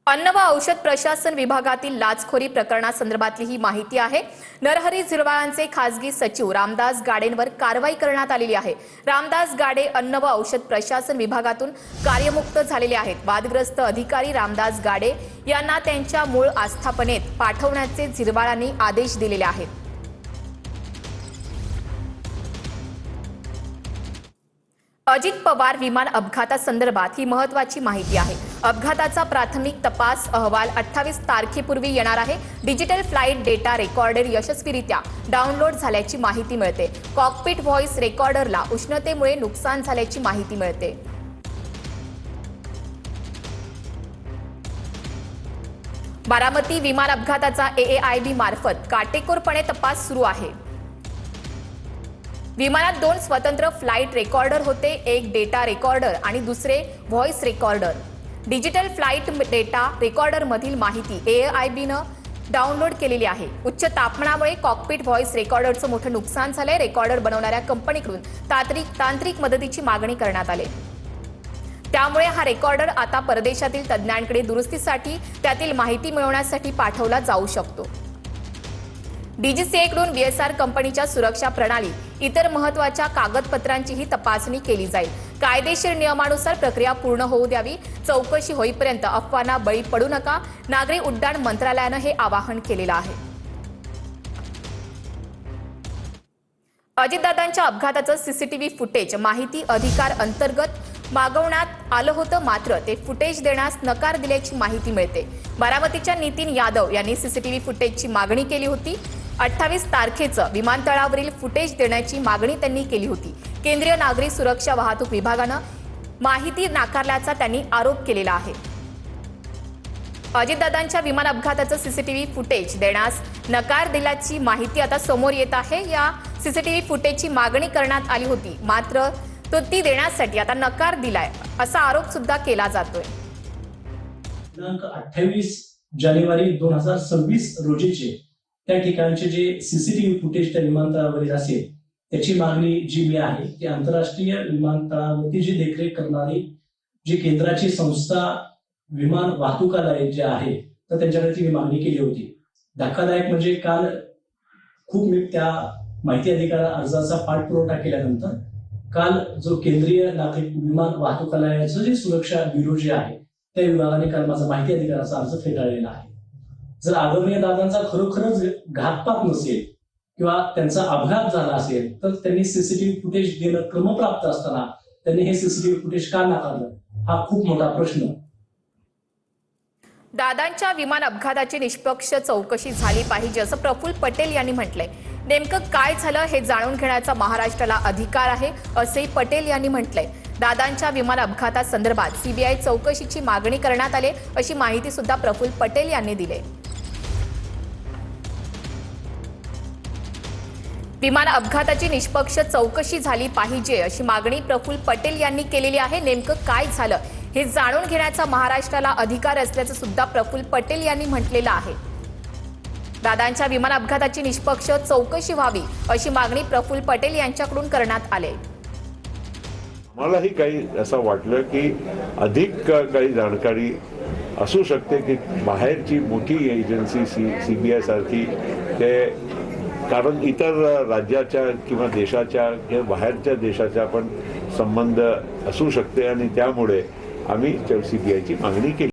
अन्न व औषध प्रशासन विभागातील लाचखोरी प्रकरणासंदर्भातली ही माहिती आहे। नरहरी झिरवाळांचे खासगी सचिव रामदास गाडेंवर कारवाई करण्यात आलेली आहे। रामदास गाडे अन्न व औषध प्रशासन विभागातून कार्यमुक्त झालेले आहेत। वादग्रस्त अधिकारी रामदास गाडे यांना त्यांच्या मूळ आस्थापनेत पाठवण्याचे झिरवाळांनी आदेश दिलेले आहेत। अजित पवार विमान अपघातासंदर्भात ही महत्त्वाची माहिती आहे। अपघाताचा प्राथमिक तपास अहवाल 28 तारखेपूर्वी येणार आहे। डिजिटल फ्लाइट डेटा रेकॉर्डर यशस्वीरित्या डाउनलोड झाल्याची माहिती मिळते। कॉकपिट व्हॉइस रेकॉर्डरला उष्णतेमुळे नुकसान झाल्याची माहिती मिळते। बारामती विमान अपघाताचा AAIB मार्फत काटेकोरपणे तपास सुरू आहे। विमानात 2 स्वतंत्र फ्लाइट रेकॉर्डर होते, एक डेटा रेकॉर्डर आणि दुसरे voice recorder. Digital flight data recorder मधील माहिती AAIBनं डाउनलोड केलेली आहे। उच्च तापमानामुळे कॉकपिट व्हॉइस रेकॉर्डरचं मोठं नुकसान झालंय। रेकॉर्डर बनवणाऱ्या कंपनीकडून तांत्रिक मदतीची मागणी करण्यात आली। त्यामुळे हा रेकॉर्डर आता परदेशातील तज्ञांकडे दुरुस्तीसाठी त्यातील माहिती मिळवण्यासाठी पाठवला जाऊ शकतो। DGCA कडून BSR कंपनीच्या सुरक्षा प्रणाली इतर महत्त्वाच्या कागदपत्रांचीही तपासणी केली जाईल। कायदेशीर नियमानुसार प्रक्रिया पूर्ण होऊ द्यावी। चौकशी होईपर्यंत अफवांना बळी पडू नका, नागरी उड्डाण मंत्रालयानं हे आवाहन केलेलं आहे। अजितदादांच्या अपघाताचं CCTV फुटेज माहिती अधिकार अंतर्गत मागवण्यात आलं होतं, मात्र ते फुटेज देण्यास नकार दिल्याची माहिती मिळते। बारामतीच्या नितीन यादव यांनी CCTV फुटेजची मागणी केली होती। 28 तारखेचं विमानतळावरील फुटेज देण्याची मागणी त्यांनी केली होती। केंद्रीय नागरी सुरक्षा वाहतूक विभागानं माहिती नाकारल्याचा त्यांनी आरोप केलेला आहे। अजितदादांच्या विमान अपघाताचं CCTV फुटेज देण्यास नकार दिल्याची माहिती आता समोर येत आहे। या CCTV फुटेजची मागणी करण्यात आली होती, मात्र ती देण्यासाठी आता नकार दिलाय असा आरोप सुद्धा केला जातोय। दिनांक 28 जानेवारी 2026 रोजीचे त्या ठिकाणचे जे CCTV फुटेज त्या विमानतळावरील असेल त्याची मागणी जी मी आहे ती आंतरराष्ट्रीय विमानतळावरती जी देखरेख करणारी जी केंद्राची संस्था विमान वाहतुकालय जे आहे तर त्यांच्याकडे मी मागणी केली होती। धक्कादायक म्हणजे काल खूप मी त्या माहिती अधिकार अर्जाचा पाठपुरावा केल्यानंतर काल जो केंद्रीय नागरिक विमान वाहतुकालयाचं जे सुरक्षा ब्युरो जे आहे त्या विभागाने काल माझा माहिती अधिकाराचा अर्ज फेटाळलेला आहे। जर आदरणीय दादांचा खरोखरच घातपात नसेल किंवा त्यांचा अपघात झाला असेल तर त्यांनी CCTV फुटेज देणं क्रमप्राप्त असताना त्यांनी हे CCTV फुटेज का नाकारलं, हा खूप मोठा प्रश्न। दादांच्या विमान अपघाताची निष्पक्ष चौकशी झाली पाहिजे असं प्रफुल्ल पटेल यांनी म्हटलंय। नेमकं काय झालं हे जाणून घेण्याचा महाराष्ट्राला अधिकार आहे असे पटेल यांनी म्हटलंय। दादांच्या विमान अपघातासंदर्भात CBI चौकशीची मागणी करण्यात आली अशी माहिती सुद्धा प्रफुल्ल पटेल यांनी दिली। विमान अपघाताची निष्पक्ष चौकशी झाली पाहिजे अशी मागणी प्रफुल्ल पटेल यांनी केलेली आहे। नेमकं काय झालं हे जाणून घेण्याचा महाराष्ट्राला अधिकार असल्याचं सुद्धा प्रफुल्ल पटेल यांनी म्हटलेलं आहे। दादांच्या विमान अपघाताची निष्पक्ष चौकशी व्हावी अशी मागणी प्रफुल्ल पटेल यांच्याकडून करण्यात आली। मलाही काही असं वाटलं की अधिक काही जाणकारी असू शकते की बाहेरची मोठी एजन्सी CBI सारखी ते, कारण इतर राज्याच्या किंवा देशाच्या किंवा बाहेरच्या देशाचा पण संबंध असू शकते आणि त्यामुळे आम्ही CBIची मागणी केली।